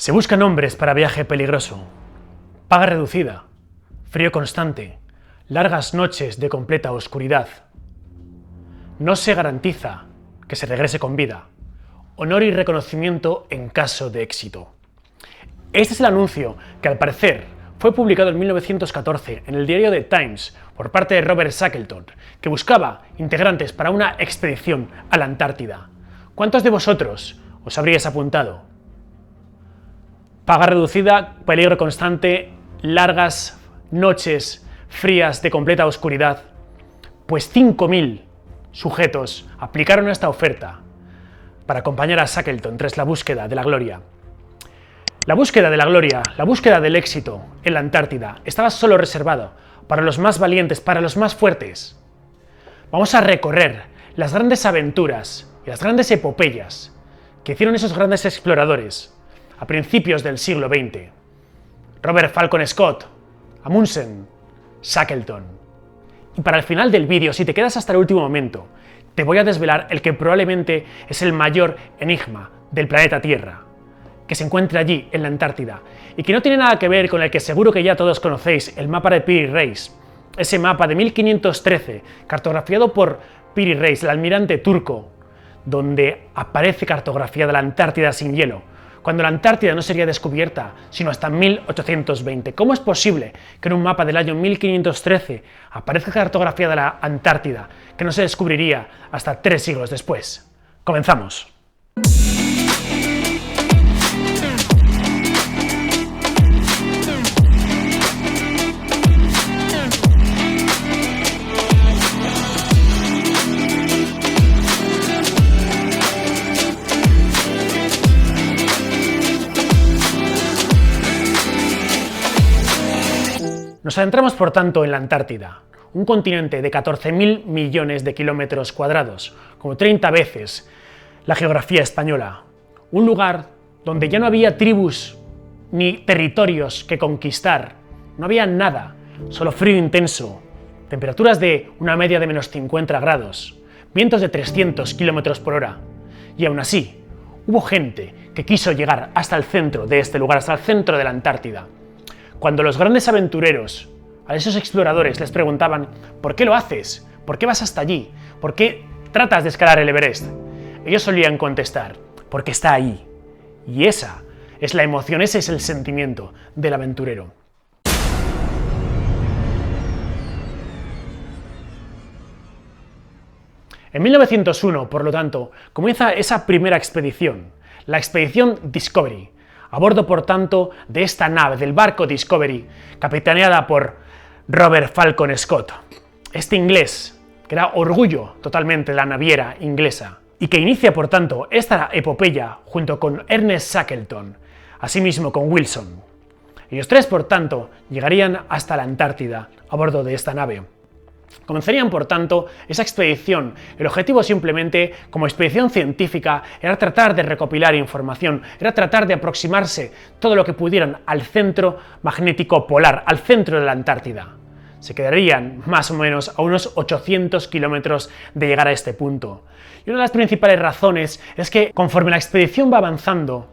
Se buscan hombres para viaje peligroso, paga reducida, frío constante, largas noches de completa oscuridad. No se garantiza que se regrese con vida, honor y reconocimiento en caso de éxito. Este es el anuncio que al parecer fue publicado en 1914 en el diario The Times por parte de Robert Shackleton, que buscaba integrantes para una expedición a la Antártida. ¿Cuántos de vosotros os habríais apuntado? Paga reducida, peligro constante, largas noches frías de completa oscuridad. Pues 5.000 sujetos aplicaron a esta oferta para acompañar a Shackleton tras la búsqueda de la gloria. La búsqueda de la gloria, la búsqueda del éxito en la Antártida estaba solo reservado para los más valientes, para los más fuertes. Vamos a recorrer las grandes aventuras y las grandes epopeyas que hicieron esos grandes exploradores a principios del siglo XX. Robert Falcon Scott, Amundsen, Shackleton. Y para el final del vídeo, si te quedas hasta el último momento, te voy a desvelar el que probablemente es el mayor enigma del planeta Tierra, que se encuentra allí, en la Antártida, y que no tiene nada que ver con el que seguro que ya todos conocéis, el mapa de Piri Reis. Ese mapa de 1513, cartografiado por Piri Reis, el almirante turco, donde aparece cartografiada la Antártida sin hielo, cuando la Antártida no sería descubierta sino hasta 1820. ¿Cómo es posible que en un mapa del año 1513 aparezca cartografiada la Antártida, que no se descubriría hasta 3 siglos después? Comenzamos. Nos adentramos, por tanto, en la Antártida, un continente de 14.000 millones de kilómetros cuadrados, como 30 veces la geografía española. Un lugar donde ya no había tribus ni territorios que conquistar, no había nada, solo frío intenso, temperaturas de una media de menos 50 grados, vientos de 300 kilómetros por hora. Y aún así, hubo gente que quiso llegar hasta el centro de este lugar, hasta el centro de la Antártida. Cuando los grandes aventureros, a esos exploradores, les preguntaban ¿por qué lo haces? ¿Por qué vas hasta allí? ¿Por qué tratas de escalar el Everest? Ellos solían contestar porque está ahí. Y esa es la emoción, ese es el sentimiento del aventurero. En 1901, por lo tanto, comienza esa primera expedición, la expedición Discovery, a bordo, por tanto, de esta nave, del barco Discovery, capitaneada por Robert Falcon Scott, este inglés, que era orgullo totalmente de la naviera inglesa, y que inicia, por tanto, esta epopeya junto con Ernest Shackleton, asimismo con Wilson. Ellos tres, por tanto, llegarían hasta la Antártida a bordo de esta nave. Comenzarían, por tanto, esa expedición. El objetivo simplemente, como expedición científica, era tratar de recopilar información, era tratar de aproximarse todo lo que pudieran al centro magnético polar, al centro de la Antártida. Se quedarían más o menos a unos 800 kilómetros de llegar a este punto. Y una de las principales razones es que, conforme la expedición va avanzando,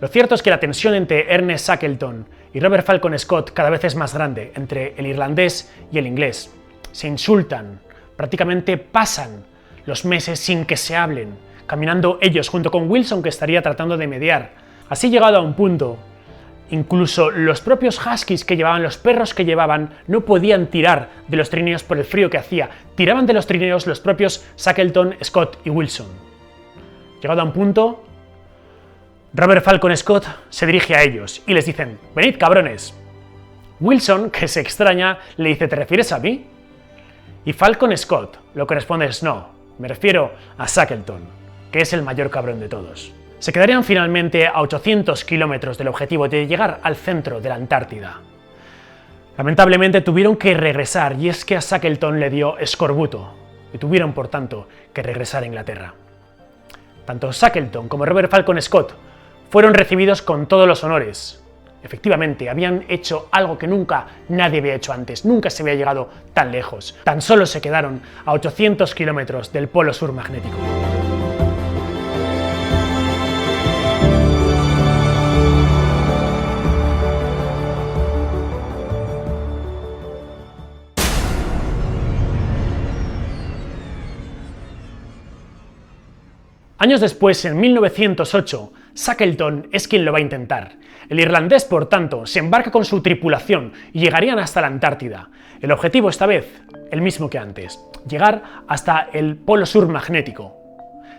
lo cierto es que la tensión entre Ernest Shackleton y Robert Falcon Scott cada vez es más grande, entre el irlandés y el inglés. Se insultan, prácticamente pasan los meses sin que se hablen, caminando ellos junto con Wilson, que estaría tratando de mediar. Así, llegado a un punto, incluso los propios huskies que llevaban, los perros que llevaban, no podían tirar de los trineos por el frío que hacía. Tiraban de los trineos los propios Shackleton, Scott y Wilson. Llegado a un punto, Robert Falcon Scott se dirige a ellos y les dicen: «Venid, cabrones». Wilson, que se extraña, le dice: «¿Te refieres a mí?». Y Falcon Scott lo que responde es: «No, me refiero a Shackleton, que es el mayor cabrón de todos». Se quedarían finalmente a 800 kilómetros del objetivo de llegar al centro de la Antártida. Lamentablemente tuvieron que regresar, y es que a Shackleton le dio escorbuto, y tuvieron, por tanto, que regresar a Inglaterra. Tanto Shackleton como Robert Falcon Scott fueron recibidos con todos los honores. Efectivamente, habían hecho algo que nunca nadie había hecho antes, nunca se había llegado tan lejos. Tan solo se quedaron a 800 kilómetros del polo sur magnético. Años después, en 1908, Shackleton es quien lo va a intentar. El irlandés, por tanto, se embarca con su tripulación y llegarían hasta la Antártida. El objetivo esta vez, el mismo que antes, llegar hasta el polo sur magnético.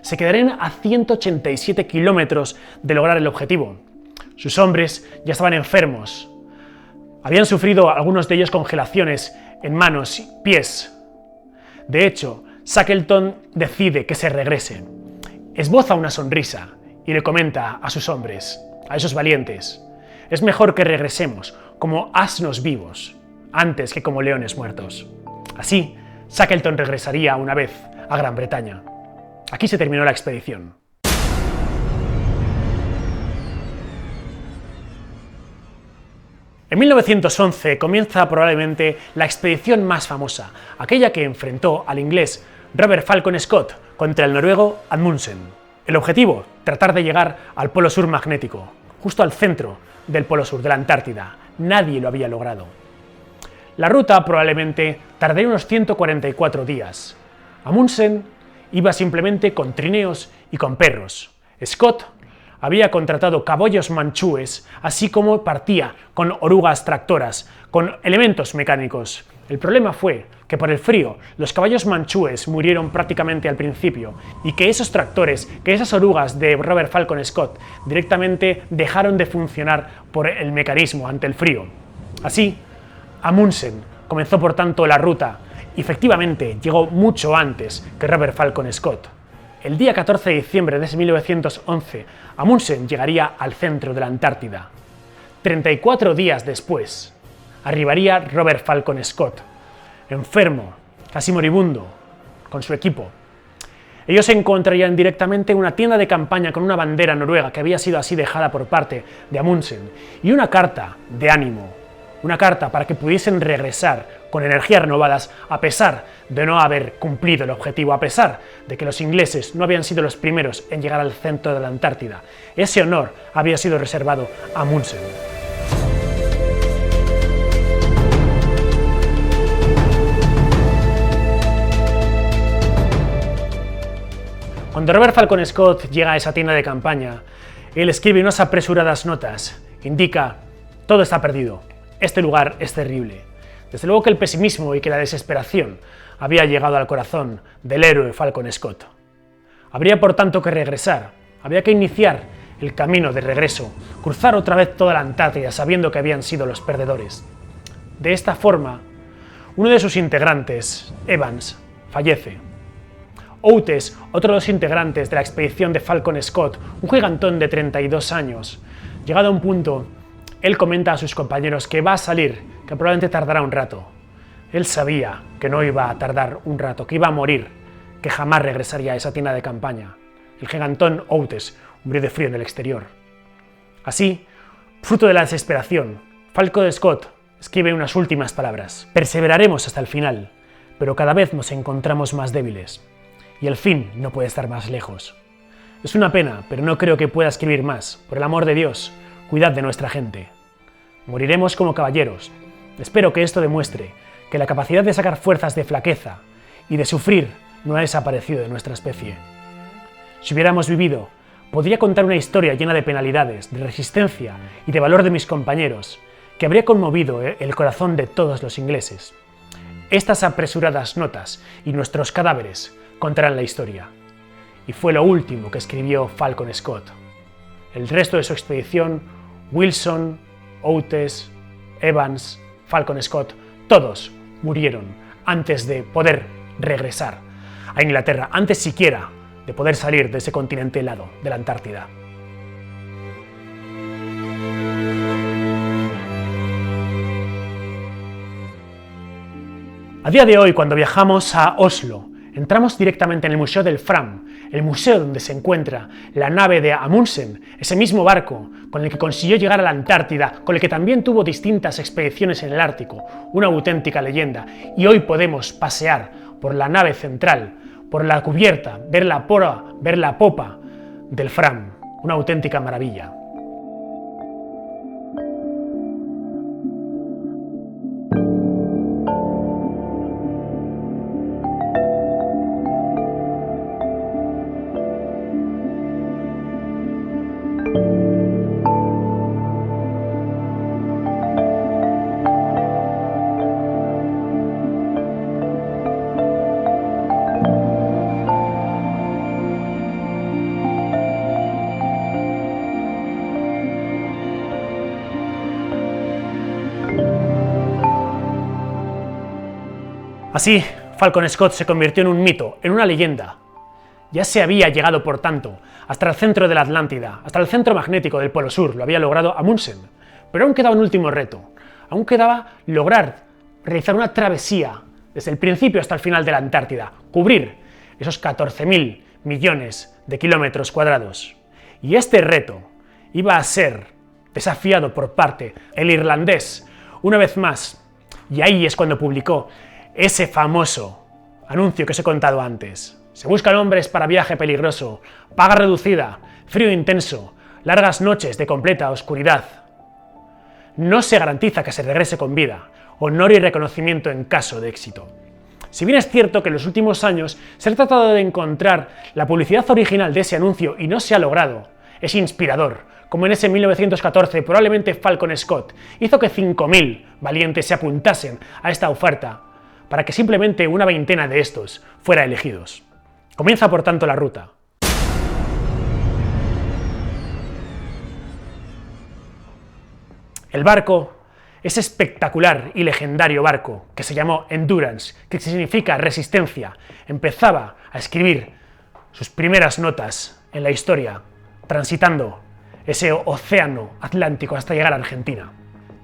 Se quedarían a 187 kilómetros de lograr el objetivo. Sus hombres ya estaban enfermos. Habían sufrido algunos de ellos congelaciones en manos y pies. De hecho, Shackleton decide que se regrese. Esboza una sonrisa y le comenta a sus hombres, a esos valientes: es mejor que regresemos como asnos vivos, antes que como leones muertos. Así, Shackleton regresaría una vez a Gran Bretaña. Aquí se terminó la expedición. En 1911 comienza probablemente la expedición más famosa, aquella que enfrentó al inglés Robert Falcon Scott contra el noruego Amundsen. El objetivo, tratar de llegar al polo sur magnético, justo al centro del polo sur, de la Antártida. Nadie lo había logrado. La ruta probablemente tardaría unos 144 días. Amundsen iba simplemente con trineos y con perros. Scott había contratado caballos manchúes, así como partía con orugas tractoras, con elementos mecánicos. El problema fue que por el frío los caballos manchúes murieron prácticamente al principio y que esos tractores, que esas orugas de Robert Falcon Scott directamente dejaron de funcionar por el mecanismo ante el frío. Así, Amundsen comenzó por tanto la ruta y efectivamente llegó mucho antes que Robert Falcon Scott. El día 14 de diciembre de 1911, Amundsen llegaría al centro de la Antártida. 34 días después, arribaría Robert Falcon Scott, enfermo, casi moribundo, con su equipo. Ellos se encontrarían directamente en una tienda de campaña con una bandera noruega que había sido así dejada por parte de Amundsen y una carta de ánimo, una carta para que pudiesen regresar con energías renovadas a pesar de no haber cumplido el objetivo, a pesar de que los ingleses no habían sido los primeros en llegar al centro de la Antártida. Ese honor había sido reservado a Amundsen. Cuando Robert Falcon Scott llega a esa tienda de campaña, él escribe unas apresuradas notas. Indica: todo está perdido, este lugar es terrible. Desde luego que el pesimismo y que la desesperación había llegado al corazón del héroe Falcon Scott. Habría por tanto que regresar, había que iniciar el camino de regreso, cruzar otra vez toda la Antártida sabiendo que habían sido los perdedores. De esta forma, uno de sus integrantes, Evans, fallece. Oates, otro de los integrantes de la expedición de Falcon Scott, un gigantón de 32 años, llegado a un punto, él comenta a sus compañeros que va a salir, que probablemente tardará un rato. Él sabía que no iba a tardar un rato, que iba a morir, que jamás regresaría a esa tienda de campaña. El gigantón Oates murió de frío en el exterior. Así, fruto de la desesperación, Falcon Scott escribe unas últimas palabras: perseveraremos hasta el final, pero cada vez nos encontramos más débiles, y el fin no puede estar más lejos. Es una pena, pero no creo que pueda escribir más. Por el amor de Dios, cuidad de nuestra gente. Moriremos como caballeros. Espero que esto demuestre que la capacidad de sacar fuerzas de flaqueza y de sufrir no ha desaparecido de nuestra especie. Si hubiéramos vivido, podría contar una historia llena de penalidades, de resistencia y de valor de mis compañeros, que habría conmovido el corazón de todos los ingleses. Estas apresuradas notas y nuestros cadáveres contarán la historia. Y fue lo último que escribió Falcon Scott. El resto de su expedición, Wilson, Oates, Evans, Falcon Scott, todos murieron antes de poder regresar a Inglaterra, antes siquiera de poder salir de ese continente helado de la Antártida. A día de hoy, cuando viajamos a Oslo, entramos directamente en el Museo del Fram, el museo donde se encuentra la nave de Amundsen, ese mismo barco con el que consiguió llegar a la Antártida, con el que también tuvo distintas expediciones en el Ártico, una auténtica leyenda, y hoy podemos pasear por la nave central, por la cubierta, ver la popa del Fram, una auténtica maravilla. Así, Falcon Scott se convirtió en un mito, en una leyenda. Ya se había llegado, por tanto, hasta el centro de la Atlántida, hasta el centro magnético del Polo Sur, lo había logrado Amundsen. Pero aún quedaba un último reto, aún quedaba lograr realizar una travesía desde el principio hasta el final de la Antártida, cubrir esos 14.000 millones de kilómetros cuadrados. Y este reto iba a ser desafiado por parte del irlandés una vez más, y ahí es cuando publicó ese famoso anuncio que os he contado antes. Se buscan hombres para viaje peligroso, paga reducida, frío intenso, largas noches de completa oscuridad. No se garantiza que se regrese con vida, honor y reconocimiento en caso de éxito. Si bien es cierto que en los últimos años se ha tratado de encontrar la publicidad original de ese anuncio y no se ha logrado, es inspirador, como en ese 1914 probablemente Falcon Scott hizo que 5.000 valientes se apuntasen a esta oferta para que simplemente una veintena de estos fuera elegidos. Comienza por tanto la ruta. El barco, ese espectacular y legendario barco que se llamó Endurance, que significa resistencia, empezaba a escribir sus primeras notas en la historia, transitando ese océano Atlántico hasta llegar a Argentina.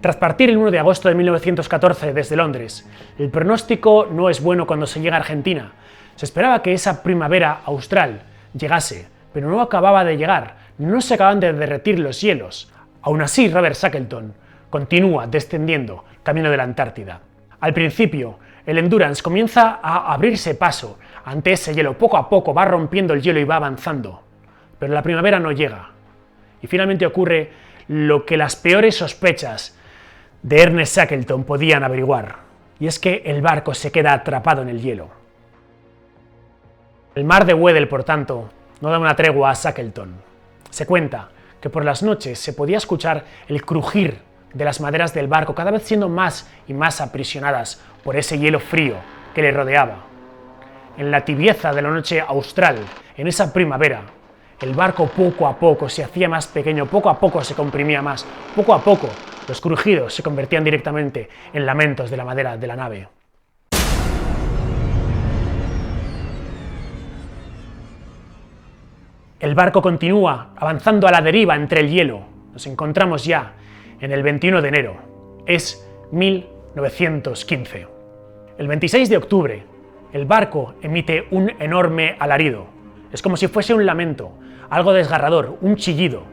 Tras partir el 1 de agosto de 1914 desde Londres, el pronóstico no es bueno cuando se llega a Argentina. Se esperaba que esa primavera austral llegase, pero no acababa de llegar, no se acaban de derretir los hielos. Aún así, Robert Shackleton continúa descendiendo camino de la Antártida. Al principio, el Endurance comienza a abrirse paso ante ese hielo, poco a poco va rompiendo el hielo y va avanzando, pero la primavera no llega. Y finalmente ocurre lo que las peores sospechas de Ernest Shackleton podían averiguar, y es que el barco se queda atrapado en el hielo. El mar de Weddell, por tanto, no da una tregua a Shackleton. Se cuenta que por las noches se podía escuchar el crujir de las maderas del barco, cada vez siendo más y más aprisionadas por ese hielo frío que le rodeaba. En la tibieza de la noche austral, en esa primavera, el barco poco a poco se hacía más pequeño, poco a poco se comprimía más, poco a poco los crujidos se convertían directamente en lamentos de la madera de la nave. El barco continúa avanzando a la deriva entre el hielo. Nos encontramos ya en el 21 de enero. Es 1915. El 26 de octubre, el barco emite un enorme alarido. Es como si fuese un lamento, algo desgarrador, un chillido.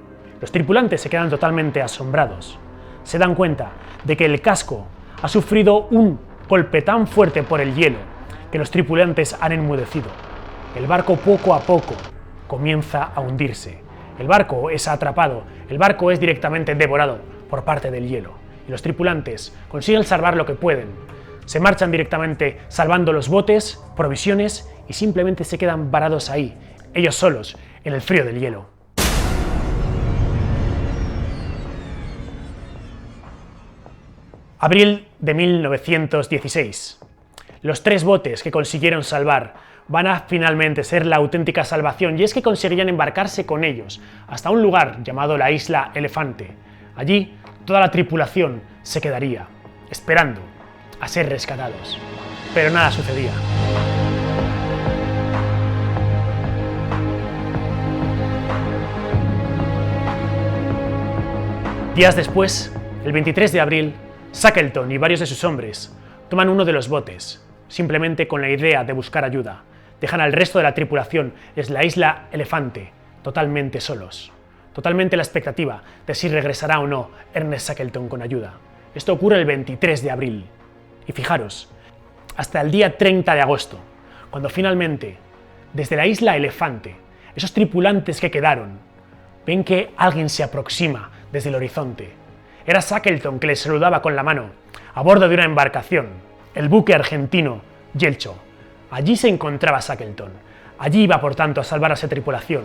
Los tripulantes se quedan totalmente asombrados. Se dan cuenta de que el casco ha sufrido un golpe tan fuerte por el hielo que los tripulantes han enmudecido. El barco poco a poco comienza a hundirse. El barco es atrapado, el barco es directamente devorado por parte del hielo. Y los tripulantes consiguen salvar lo que pueden. Se marchan directamente salvando los botes, provisiones y simplemente se quedan varados ahí, ellos solos, en el frío del hielo. Abril de 1916. Los 3 botes que consiguieron salvar van a finalmente ser la auténtica salvación, y es que conseguirían embarcarse con ellos hasta un lugar llamado la Isla Elefante. Allí toda la tripulación se quedaría, esperando a ser rescatados. Pero nada sucedía. Días después, el 23 de abril, Shackleton y varios de sus hombres toman uno de los botes, simplemente con la idea de buscar ayuda. Dejan al resto de la tripulación desde la Isla Elefante, totalmente solos. Totalmente la expectativa de si regresará o no Ernest Shackleton con ayuda. Esto ocurre el 23 de abril. Y fijaros, hasta el día 30 de agosto, cuando finalmente, desde la Isla Elefante, esos tripulantes que quedaron, ven que alguien se aproxima desde el horizonte. Era Shackleton, que les saludaba con la mano, a bordo de una embarcación, el buque argentino Yelcho. Allí se encontraba Shackleton. Allí iba, por tanto, a salvar a esa tripulación.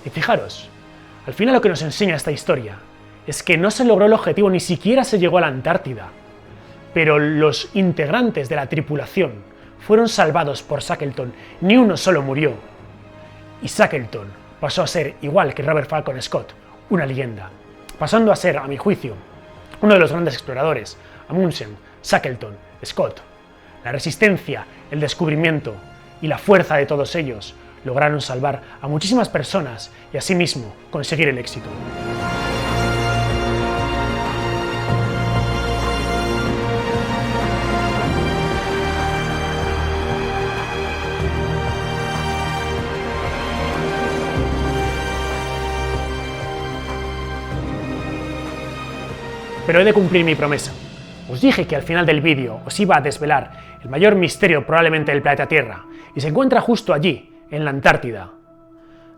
Y fijaros, al final lo que nos enseña esta historia es que no se logró el objetivo, ni siquiera se llegó a la Antártida. Pero los integrantes de la tripulación fueron salvados por Shackleton, ni uno solo murió. Y Shackleton pasó a ser, igual que Robert Falcon Scott, una leyenda, pasando a ser, a mi juicio, uno de los grandes exploradores, Amundsen, Shackleton, Scott, La resistencia, el descubrimiento y la fuerza de todos ellos lograron salvar a muchísimas personas y asimismo conseguir el éxito. Pero he de cumplir mi promesa. Os dije que al final del vídeo os iba a desvelar el mayor misterio probablemente del planeta Tierra, y se encuentra justo allí, en la Antártida.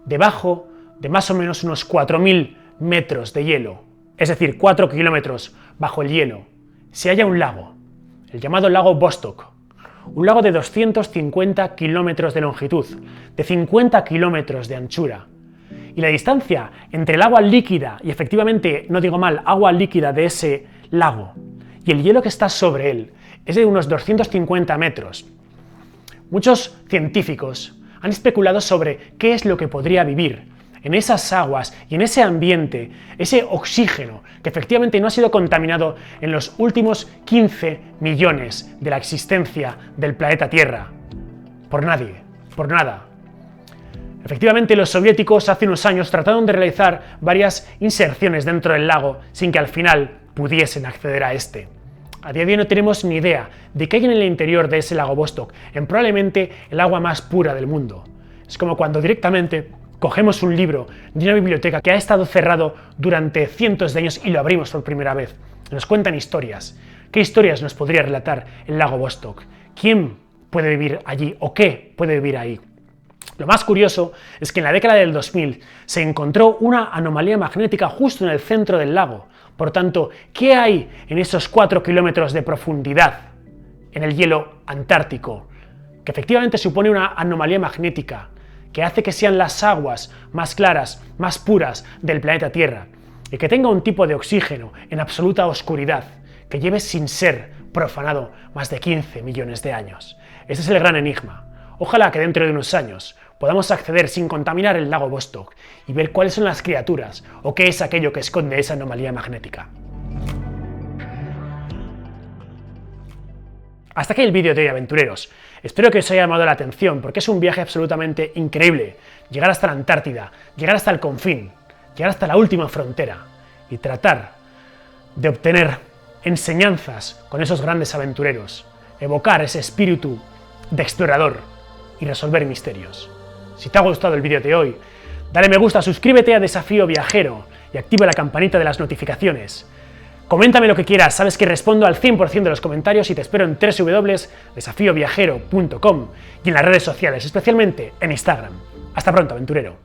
Debajo de más o menos unos 4.000 metros de hielo, es decir, 4 kilómetros bajo el hielo, se halla un lago, el llamado lago Vostok, un lago de 250 kilómetros de longitud, de 50 kilómetros de anchura. Y la distancia entre el agua líquida, y efectivamente, no digo mal, agua líquida de ese lago, y el hielo que está sobre él, es de unos 250 metros. Muchos científicos han especulado sobre qué es lo que podría vivir en esas aguas y en ese ambiente, ese oxígeno que efectivamente no ha sido contaminado en los últimos 15 millones de la existencia del planeta Tierra. Por nadie, por nada. Efectivamente, los soviéticos hace unos años trataron de realizar varias inserciones dentro del lago sin que al final pudiesen acceder a este. A día de hoy no tenemos ni idea de qué hay en el interior de ese lago Vostok, en probablemente el agua más pura del mundo. Es como cuando directamente cogemos un libro de una biblioteca que ha estado cerrado durante cientos de años y lo abrimos por primera vez. Nos cuentan historias. ¿Qué historias nos podría relatar el lago Vostok? ¿Quién puede vivir allí o qué puede vivir ahí? Lo más curioso es que en la década del 2000 se encontró una anomalía magnética justo en el centro del lago. Por tanto, ¿qué hay en esos 4 kilómetros de profundidad en el hielo antártico? Que efectivamente supone una anomalía magnética que hace que sean las aguas más claras, más puras del planeta Tierra y que tenga un tipo de oxígeno en absoluta oscuridad que lleve sin ser profanado más de 15 millones de años. Ese es el gran enigma. Ojalá que dentro de unos años podamos acceder sin contaminar el lago Vostok y ver cuáles son las criaturas o qué es aquello que esconde esa anomalía magnética. Hasta aquí el vídeo de hoy, aventureros. Espero que os haya llamado la atención porque es un viaje absolutamente increíble. Llegar hasta la Antártida, llegar hasta el confín, llegar hasta la última frontera y tratar de obtener enseñanzas con esos grandes aventureros, evocar ese espíritu de explorador y resolver misterios. Si te ha gustado el vídeo de hoy, dale me gusta, suscríbete a Desafío Viajero y activa la campanita de las notificaciones. Coméntame lo que quieras, sabes que respondo al 100% de los comentarios y te espero en www.desafioviajero.com y en las redes sociales, especialmente en Instagram. Hasta pronto, aventurero.